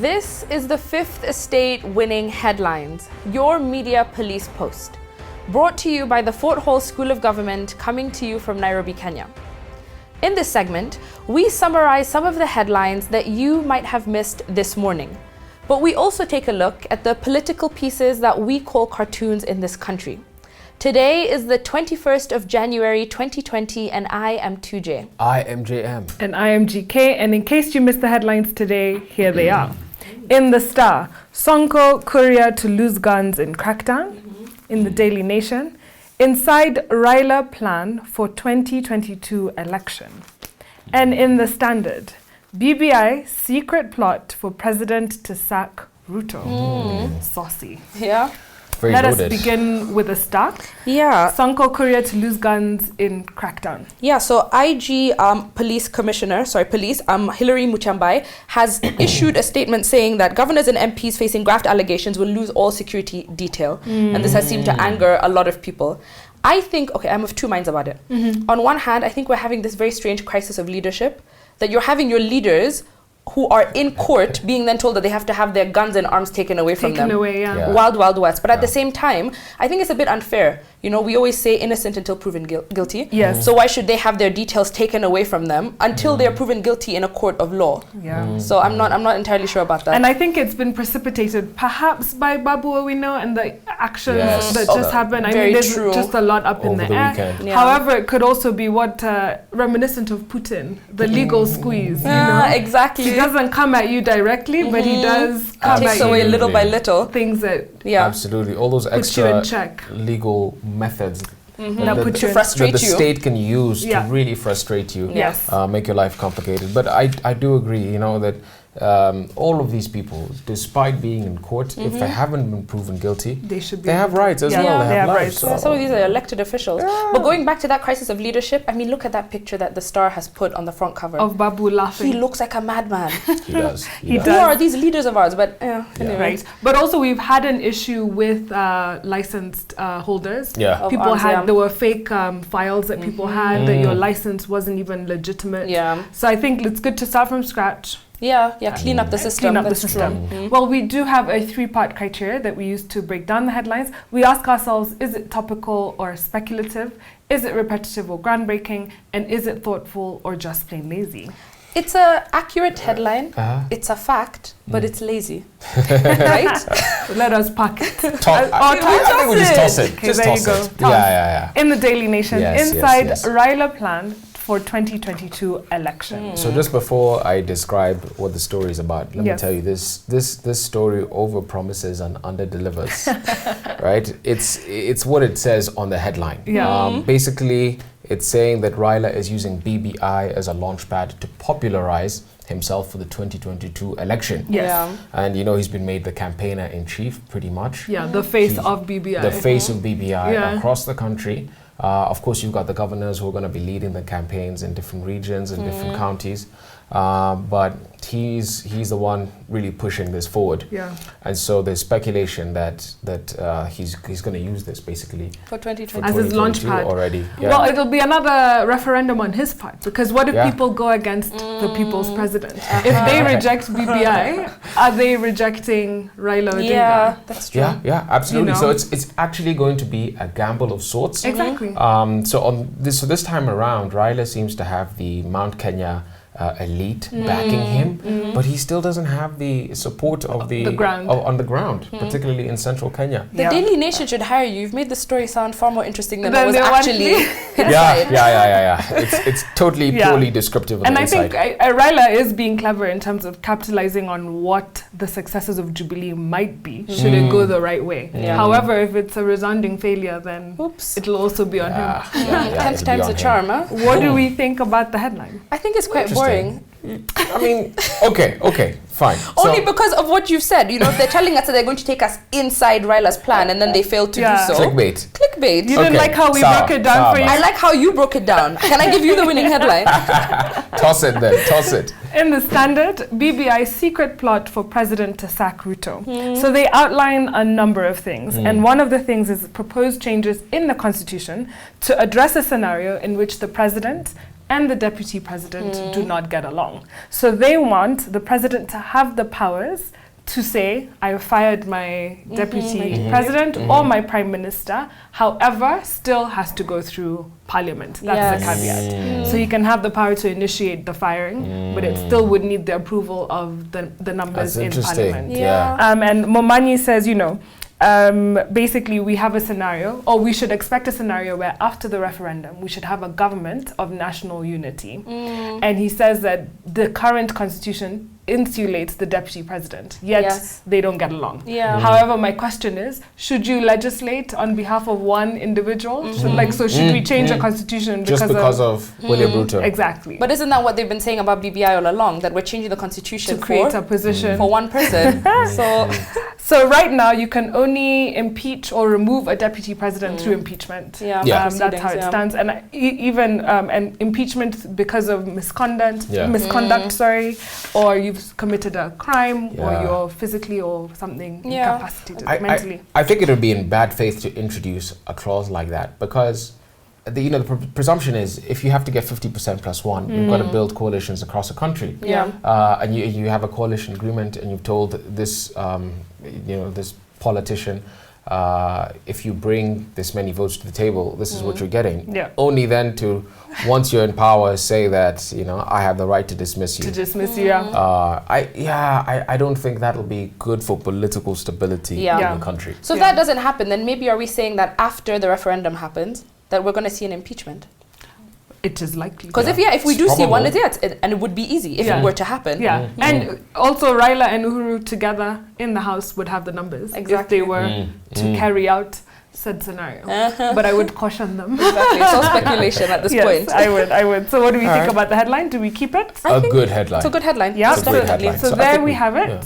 This is the Fifth Estate winning headlines, your media police post. Brought to you by the Fort Hall School of Government, coming to you from Nairobi, Kenya. In this segment, we summarize some of the headlines that you might have missed this morning. But we also take a look at the political pieces that we call cartoons in this country. Today is the 21st of January 2020 and I am 2J. I am JM. And I am GK, and in case you missed the headlines today, here they are. In the Star, Sonko courier to lose guns in crackdown. In the Daily Nation, inside RAILA plan for 2022 election. And in the Standard, BBI secret plot for president to sack RUTO. Saucy. Yeah. Very Let loaded. us begin with a start. Yeah. Sonko courier to lose guns in crackdown. Yeah, so IG police, Hilary Muchambai has issued a statement saying that governors and MPs facing graft allegations will lose all security detail. And this has seemed to anger a lot of people. I think, I'm of two minds about it. On one hand, I think we're having this very strange crisis of leadership, that you're having your leaders who are in court being then told that they have to have their guns and arms taken away from them. Yeah. Wild, wild west. But at the same time, I think it's a bit unfair. You know, we always say innocent until proven guilty. Yes. So why should they have their details taken away from them until they're proven guilty in a court of law? Yeah. So I'm not entirely sure about that. And I think it's been precipitated perhaps by Babu Owino and the actions that just happened. I Very mean, there's true. just a lot up in Over the the air. weekend. Yeah. However, it could also be what reminiscent of Putin, the legal squeeze. You know? Exactly. He doesn't come at you directly, but he does come Takes at away you little by little. things that Absolutely. All those put you in extra check. legal methods That put you in frustrate that the you. state can use Yeah. to really frustrate you, Yes. make your life complicated. But I do agree, you know, that all of these people, despite being in court, if they haven't been proven guilty, They should be. they have rights as Yeah. well. Yeah, They have lives. rights. So. Yeah, some of these are elected officials. But going back to that crisis of leadership, I mean, look at that picture that the Star has put on the front cover. Of Babu laughing. He looks like a madman. He does. He Who does. are these leaders of ours? But anyway. Right. But also we've had an issue with licensed holders. Yeah. Of People arms, there were fake files that people had, that your license wasn't even legitimate. Yeah. So I think it's good to start from scratch. Yeah, clean up the system. Clean up the That's system. true. Well, we do have a 3-part criteria that we use to break down the headlines. We ask ourselves, is it topical or speculative? Is it repetitive or groundbreaking? And is it thoughtful or just plain lazy? It's a accurate headline. It's a fact, but it's lazy. Right? So let us pack it. I think we just toss it. Okay, Just there you toss go. it. Toss. Yeah. In the Daily Nation, Yes, inside yes. RAILA plan for 2022 election. So just before I describe what the story is about, let me Yes. tell you this story overpromises and underdelivers. Right? It's what it says on the headline. Yeah. Basically, it's saying that RAILA is using BBI as a launchpad to popularize himself for the 2022 election. Yes. Yeah. And you know, he's been made the campaigner in chief pretty much. Yeah, the face He's of BBI. The face of BBI Yeah. across the country. Of course, you've got the governors who are going to be leading the campaigns in different regions and different counties. But he's the one really pushing this forward. Yeah. And so there's speculation that he's going to use this basically For 2020. As his 2022 launchpad. already. Yeah. Well, it'll be another referendum on his part, because what if Yeah. people go against the people's president? If they reject BBI, are they rejecting Raila Odinga? Yeah, that's true. yeah, absolutely. You know? So it's actually going to be a gamble of sorts. Exactly. So this time around, Raila seems to have the Mount Kenya elite backing him, but he still doesn't have the support of the ground. on the ground, particularly in central Kenya. The Yeah. Daily Nation should hire you. You've made the story sound far more interesting than it Than was they want actually me. inside. Yeah. It's totally Yeah. purely descriptive of And the I inside. think Raila is being clever in terms of capitalizing on what the successes of Jubilee might be, should it go the right way. Yeah. However, if it's a resounding failure, then Oops. it'll also be on him. Yeah, 10th it'll be time's on the him. charm, huh? What do we think about the headline? I think it's quite Interesting. boring. I mean, okay, fine. Only So- because of what you've said. You know, if they're telling us that they're going to take us inside Raila's plan and then they fail to Yeah. do so. Clickbait. Clickbait. You didn't Okay, like how we sawa, broke it down sawa. for you? I like how you broke it down. Can I give you the winning headline? Toss it then, toss it. In the Standard, BBI's secret plot for president to sack RUTO. So they outline a number of things, and one of the things is proposed changes in the constitution to address a scenario in which the president and the deputy president do not get along. So they want the president to have the powers to say, I fired my deputy president or my prime minister, however, still has to go through parliament. That's the caveat. So he can have the power to initiate the firing, but it still would need the approval of the numbers in parliament. And Momani says, you know, basically we have a scenario, or we should expect a scenario where after the referendum we should have a government of national unity. And he says that the current constitution insulates the deputy president, yet they don't get along. However, my question is, should you legislate on behalf of one individual? So should we change the constitution because of William RUTO? Exactly. But isn't that what they've been saying about BBI all along, that we're changing the constitution to create a position for one person? So right now you can only impeach or remove a deputy president through impeachment. That's how it stands. And even an impeachment because of misconduct, or you've committed a crime, or you're physically or something incapacitated mentally. I think it would be in bad faith to introduce a clause like that, because the presumption is if you have to get 50% plus one, you've got to build coalitions across the country. And you have a coalition agreement, and you've told this this politician, if you bring this many votes to the table, this is what you're getting. Only then to, once you're in power, say that, I have the right to dismiss you. I don't think that'll be good for political stability in the country. So if that doesn't happen, then maybe are we saying that after the referendum happens, that we're going to see an impeachment? It is likely. Because if we do see one, and it would be easy if it were to happen. And also Raila and Uhuru together in the House would have the numbers if they were to carry out said scenario. But I would caution them. Exactly. It's all speculation at this point. I would. So what do we think about the headline? Do we keep it? A good headline. It's a good headline. Yeah, definitely. So there we have it.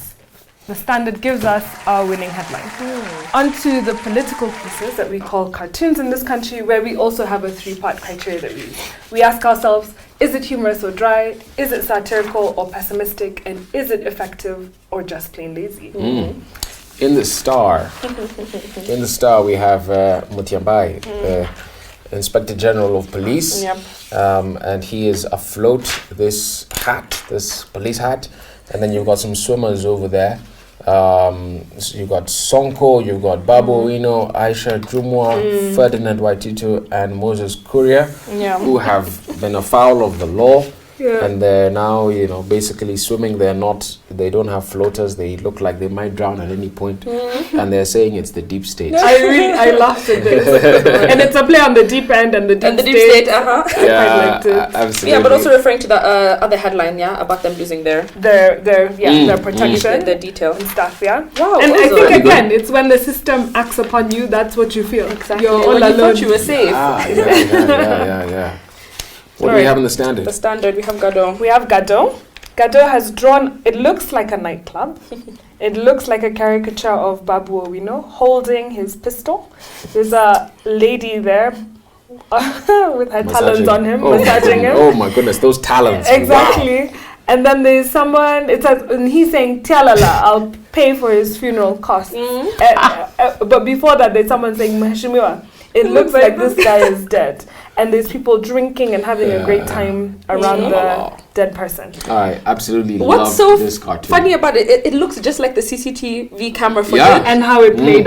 The Standard gives us our winning headline. Onto the political pieces that we call cartoons in this country, where we also have a three-part criteria that we use. We ask ourselves, is it humorous or dry? Is it satirical or pessimistic? And is it effective or just plain lazy? In the Star, we have Mutiambai, Inspector General of Police, and he is afloat this police hat, and then you've got some swimmers over there. So you've got Sonko, you've got Babu Owino, Aisha Jumwa, Ferdinand Waitito, and Moses Kuria, who have been afoul of the law. And they're now, basically swimming. They don't have floaters. They look like they might drown at any point. And they're saying it's the deep state. I laughed at this. And it's a play on the deep end and the deep state. Absolutely. Yeah, but also referring to the other headline, about them losing their protection, the detail and stuff. Wow. And I think again, it's when the system acts upon you, that's what you feel. Exactly. You're all when alone. you thought you were safe. What do we have in the Standard? The Standard, we have Gado. Gado has drawn, it looks like a nightclub. It looks like a caricature of Babu Owino holding his pistol. There's a lady there with her talons on him, massaging him. Oh my goodness, those talons. Exactly. Wow. And then there's someone, and he's saying, Tialala, I'll pay for his funeral costs. But before that, there's someone saying, Mheshimiwa, it looks like this guy is dead. And there's people drinking and having a great time around the dead person. I absolutely love this cartoon. Funny about it, it looks just like the CCTV camera footage. And how it played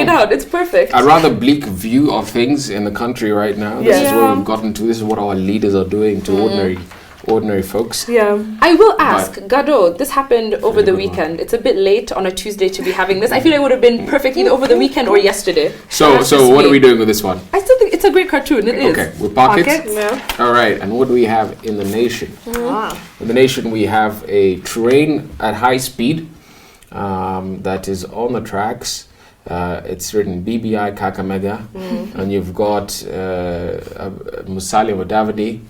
out. It's perfect. A rather bleak view of things in the country right now. This is where we've gotten to. This is what our leaders are doing to ordinary folks. I will ask, Gado, this happened over the weekend. It's a bit late on a Tuesday to be having this. I feel it would have been perfect either over the weekend or yesterday. So what are we doing with this one? I still think it's a great cartoon. It is. Okay, we park it. All right, and what do we have in the Nation? In the Nation, we have a train at high speed that is on the tracks. It's written BBI Kakamega, and you've got Musalia Mudavadi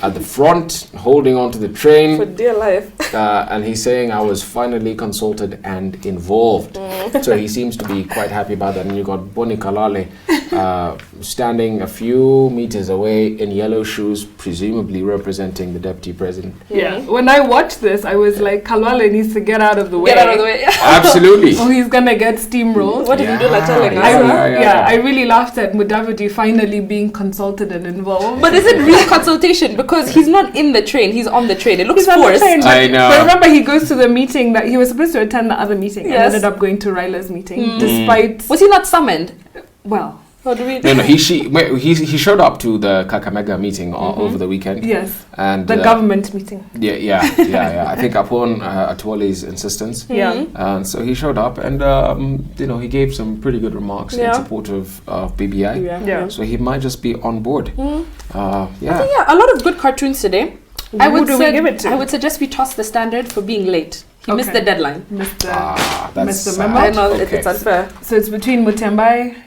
at the front, holding on to the train for dear life. And he's saying, I was finally consulted and involved. So he seems to be quite happy about that. And you got Boni Kalale standing a few meters away in yellow shoes, presumably representing the deputy president. Yeah. When I watched this, I was like, Kalwale needs to get out of the way. Get out of the way. Absolutely. Or he's gonna get steamrolled. What did you do like telling us? I really laughed at Mudavadi finally being consulted and involved. But is it real consultation? Because he's not in the train, he's on the train. It looks He's on the forced. train, I know. But remember, he goes to the meeting that he was supposed to attend the other meeting and Yes. ended up going to RAILA's meeting, despite. Was he not summoned? Well, What do we No, he showed up to the Kakamega meeting over the weekend. yes, And the government meeting. Yeah. I think upon Atuole's insistence. Yeah. And so he showed up and, he gave some pretty good remarks in support of BBI. Yeah. So he might just be on board. I think, a lot of good cartoons today. Who do we give it to? I would suggest we toss the Standard for being late. He missed the deadline. Missed the That's memo. I know okay. it's unfair. So it's between Mutyambai.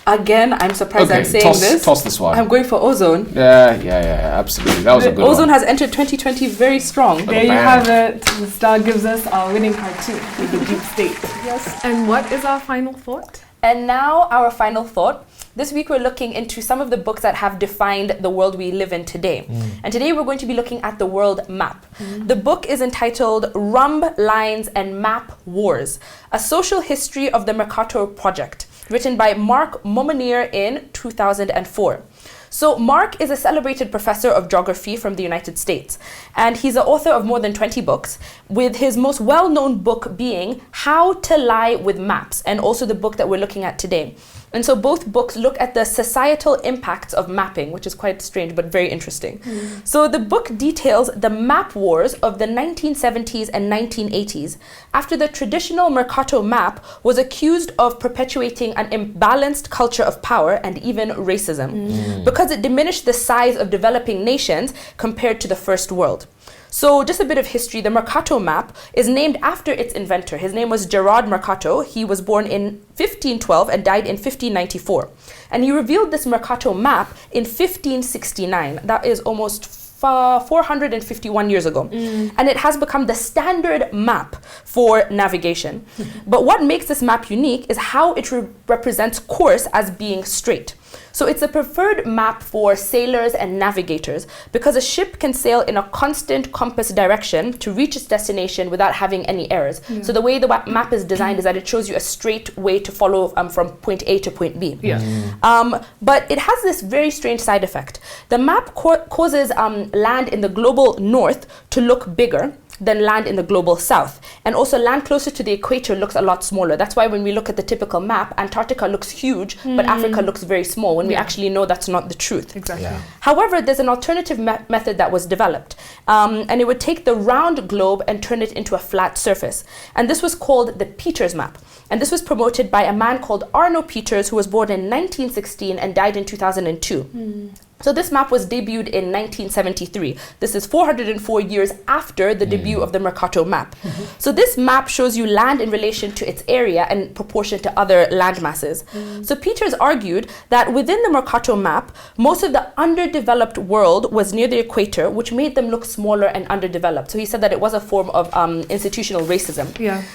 Again, I'm surprised I'm saying this. Toss this one. I'm going for Ozone. Yeah, absolutely. That was a good Ozone one. has entered 2020 very strong. There you have it. The Star gives us our winning cartoon with the deep state. Yes. And what is our final thought? And now our final thought. This week we're looking into some of the books that have defined the world we live in today. And today we're going to be looking at the world map. The book is entitled Rumb, Lines and Map Wars, A Social History of the Mercator Project, written by Mark Momonier in 2004. So Mark is a celebrated professor of geography from the United States, and he's the author of more than 20 books, with his most well-known book being How to Lie with Maps, and also the book that we're looking at today. And so both books look at the societal impacts of mapping, which is quite strange, but very interesting. So the book details the map wars of the 1970s and 1980s, after the traditional Mercato map was accused of perpetuating an imbalanced culture of power and even racism, because it diminished the size of developing nations compared to the First World. So just a bit of history, the Mercato map is named after its inventor. His name was Gerard Mercato. He was born in 1512 and died in 1594. And he revealed this Mercato map in 1569. That is almost 451 years ago. And it has become the standard map for navigation. But what makes this map unique is how it represents course as being straight. So it's a preferred map for sailors and navigators because a ship can sail in a constant compass direction to reach its destination without having any errors. So the way the map is designed is that it shows you a straight way to follow from point A to point B. But it has this very strange side effect. The map causes land in the global north to look bigger than land in the global south. And also land closer to the equator looks a lot smaller. That's why when we look at the typical map, Antarctica looks huge, but Africa looks very small, when we actually know that's not the truth. Exactly. However, there's an alternative method that was developed, and it would take the round globe and turn it into a flat surface. And this was called the Peters map. And this was promoted by a man called Arno Peters, who was born in 1916 and died in 2002. So this map was debuted in 1973. This is 404 years after the debut of the Mercato map. So this map shows you land in relation to its area and proportion to other land masses. So Peters argued that within the Mercato map, most of the underdeveloped world was near the equator, which made them look smaller and underdeveloped. So he said that it was a form of institutional racism.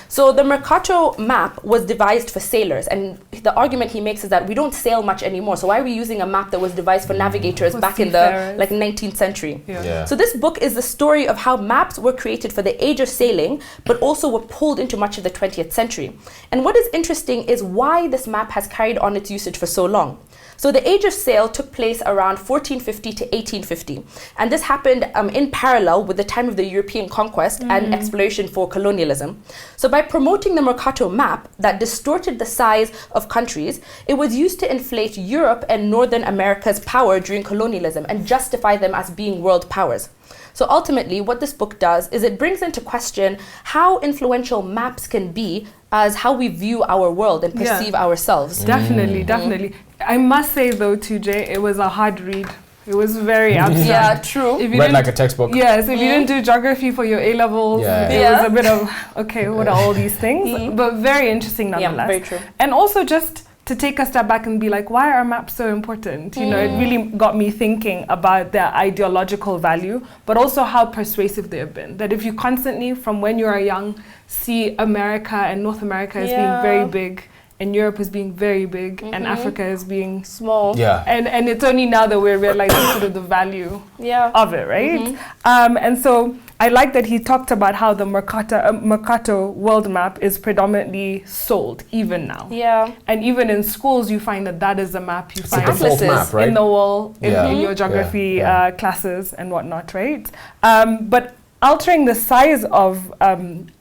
So the Mercato map was devised for sailors, and the argument he makes is that we don't sail much anymore. So why are we using a map that was devised for navigators back in the 19th century? So this book is the story of how maps were created for the age of sailing, but also were pulled into much of the 20th century. And what is interesting is why this map has carried on its usage for so long. So the age of sail took place around 1450 to 1850. And this happened in parallel with the time of the European conquest and exploration for colonialism. So by promoting the Mercato map that distorted the size of countries, it was used to inflate Europe and Northern America's power during colonialism and justify them as being world powers. So ultimately, what this book does is it brings into question how influential maps can be as how we view our world and perceive ourselves. Definitely. I must say though, too, Jay, it was a hard read. It was very abstract. Yeah, true. Read like a textbook. Yes, if you didn't do geography for your A-levels, it was a bit of, okay, what are all these things? But very interesting nonetheless. Very true. And also just to take a step back and be like, why are maps so important? You know, it really got me thinking about their ideological value, but also how persuasive they have been. That if you constantly, from when you are young, see America and North America as being very big, and Europe as being very big, and Africa as being small. Yeah. And it's only now that we're realizing sort of the value of it, right? And so I like that he talked about how the Mercator world map is predominantly sold even now. Yeah. And even in schools, you find that is a map you find map, right? in the wall, in your geography classes and whatnot, right? But altering the size of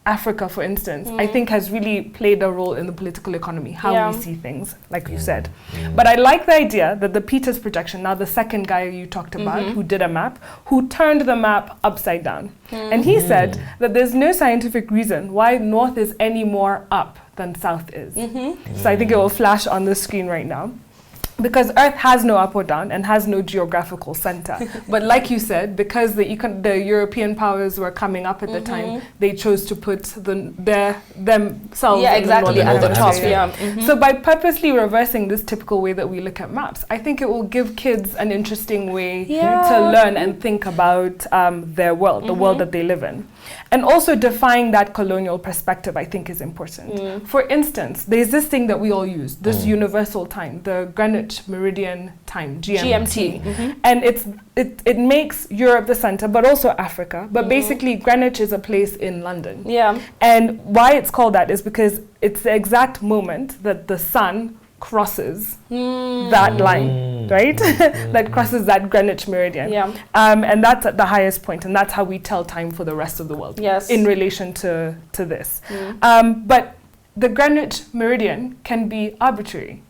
Africa, for instance, I think has really played a role in the political economy, how we see things, like you said. But I like the idea that the Peters projection, now the second guy you talked about, who did a map, who turned the map upside down. And he said that there's no scientific reason why North is any more up than South is. So I think it will flash on the screen right now. Because Earth has no up or down and has no geographical center. But like you said, because the European powers were coming up at the time, they chose to put themselves at the top. So by purposely reversing this typical way that we look at maps, I think it will give kids an interesting way to learn and think about their world, the world that they live in. And also defying that colonial perspective, I think, is important. For instance, there's this thing that we all use, this universal time, the Greenwich Meridian time, GMT. And it makes Europe the center, but also Africa. But basically, Greenwich is a place in London. And why it's called that is because it's the exact moment that the sun crosses that line, right? That crosses that Greenwich Meridian. And that's at the highest point, and that's how we tell time for the rest of the world in relation to this. But the Greenwich Meridian can be arbitrary.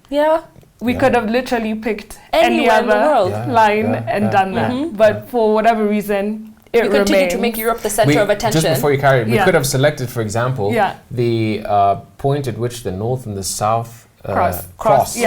We could have literally picked any other line and done that. But for whatever reason, it we continue to make Europe the center of attention. Just before you carry it, we could have selected, for example, the point at which the North and the South cross,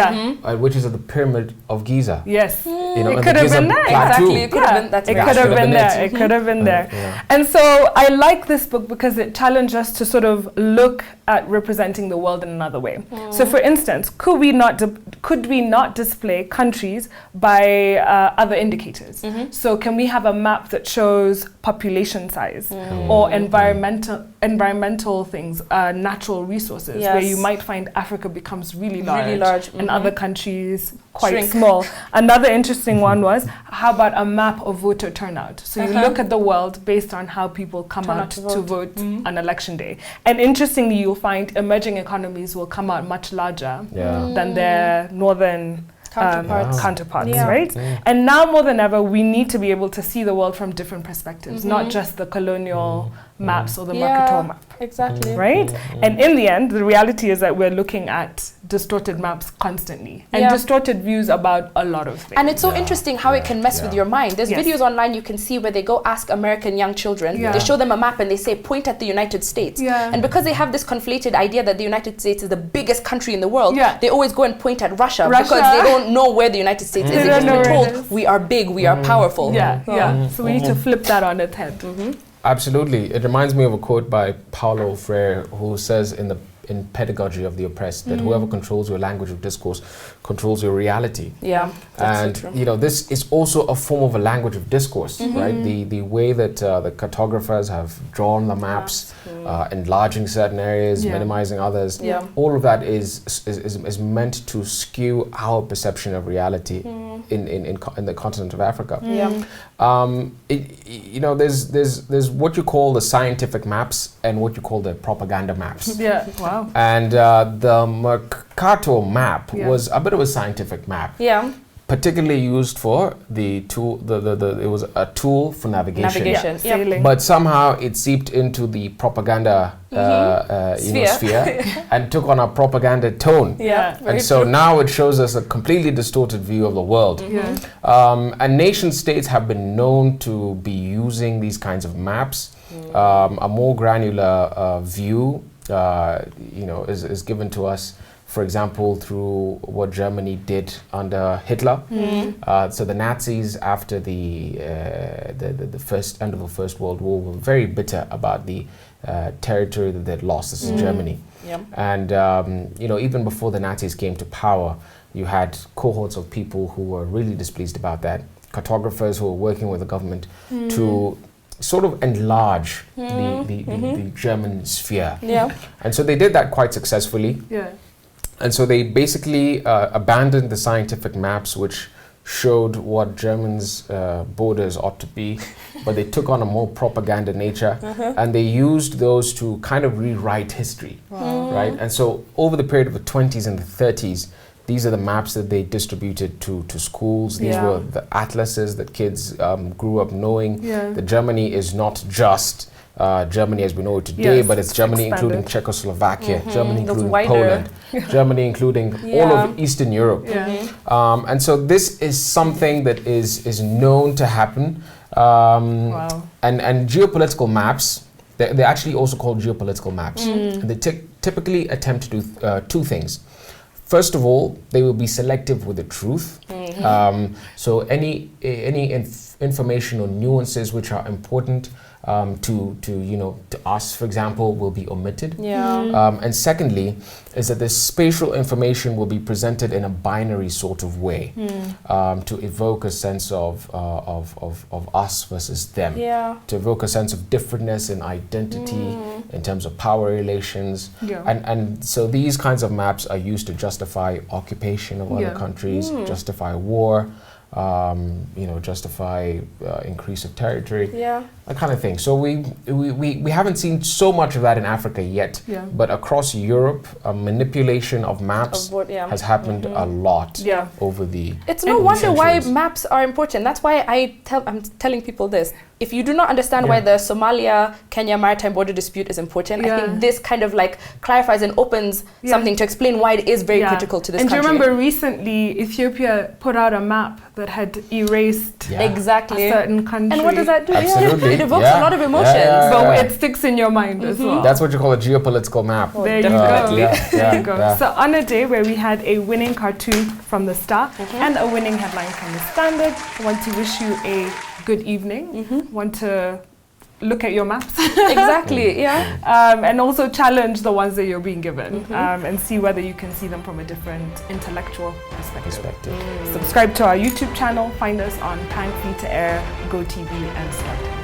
which is at the Pyramid of Giza. Yes, you know, it could have been there. Exactly, it could have been. That's it could have been there. It could have been there. And so I like this book because it challenged us to sort of look at representing the world in another way. So, for instance, could we not display countries by other indicators? So, can we have a map that shows population size or environmental things, natural resources, where you might find Africa becomes really large and other countries quite small. Another interesting one was, how about a map of voter turnout? So you look at the world based on how people come out to vote on election day. And interestingly, you'll find emerging economies will come out much larger than their northern counterparts, right? And now more than ever, we need to be able to see the world from different perspectives, not just the colonial maps or the Mercator map. Exactly. Right? And in the end, the reality is that we're looking at distorted maps constantly and distorted views about a lot of things. And it's so interesting how it can mess with your mind. There's videos online you can see where they go ask American young children, they show them a map and they say, point at the United States. And because they have this conflated idea that the United States is the biggest country in the world, they always go and point at Russia because they don't know where the United States is. They've just been told, we are big, we are powerful. So we need to flip that on its head. Absolutely. It reminds me of a quote by Paulo Freire, who says in Pedagogy of the Oppressed that whoever controls your language of discourse controls your reality. And so you know, this is also a form of a language of discourse, right? The way that the cartographers have drawn the maps, enlarging certain areas, minimizing others, all of that is meant to skew our perception of reality in the continent of Africa. You know, there's what you call the scientific maps and what you call the propaganda maps. And the Mercator map was a bit of a scientific map. Particularly used for the tool. It was a tool for navigation. But somehow it seeped into the propaganda sphere and took on a propaganda tone. And so now it shows us a completely distorted view of the world. And nation states have been known to be using these kinds of maps. A more granular view, you know, is given to us, for example, through what Germany did under Hitler. So the Nazis, after the first end of the First World War, were very bitter about the territory that they'd lost. This is Germany. And you know, even before the Nazis came to power, you had cohorts of people who were really displeased about that. Cartographers who were working with the government to sort of enlarge the German sphere. And so they did that quite successfully. And so they basically abandoned the scientific maps which showed what Germans' borders ought to be, but they took on a more propaganda nature, and they used those to kind of rewrite history, right? And so over the period of the 20s and the 30s, these are the maps that they distributed to schools. These were the atlases that kids grew up knowing. That Germany is not just Germany as we know it today, but it's Germany including Czechoslovakia, Germany including Poland, Germany including all of Eastern Europe. And so this is something that is known to happen. And geopolitical maps, they're actually also called geopolitical maps. And they typically attempt to do two things. First of all, they will be selective with the truth. So any information or nuances which are important to us, for example, will be omitted. And secondly, is that the spatial information will be presented in a binary sort of way to evoke a sense of us versus them, to evoke a sense of differentness in identity, in terms of power relations. And so these kinds of maps are used to justify occupation of other countries, justify war, justify increase of territory, that kind of thing. So we haven't seen so much of that in Africa yet, but across Europe, manipulation of maps has happened a lot over the It's no wonder why maps are important. That's why I'm telling people this. If you do not understand why the Somalia-Kenya maritime border dispute is important, I think this kind of like clarifies and opens something to explain why it is very critical to this country. And do you remember recently Ethiopia put out a map that had erased a certain country? And what does that do? Absolutely. It evokes a lot of emotions. But it sticks in your mind as well. That's what you call a geopolitical map. There you go. There you go. So on a day where we had a winning cartoon from the Star and a winning headline from the Standard, I want to wish you a good evening. Want to look at your maps. Exactly, and also challenge the ones that you're being given and see whether you can see them from a different intellectual perspective. Subscribe to our YouTube channel. Find us on Pang Free to Air, GoTV and Start.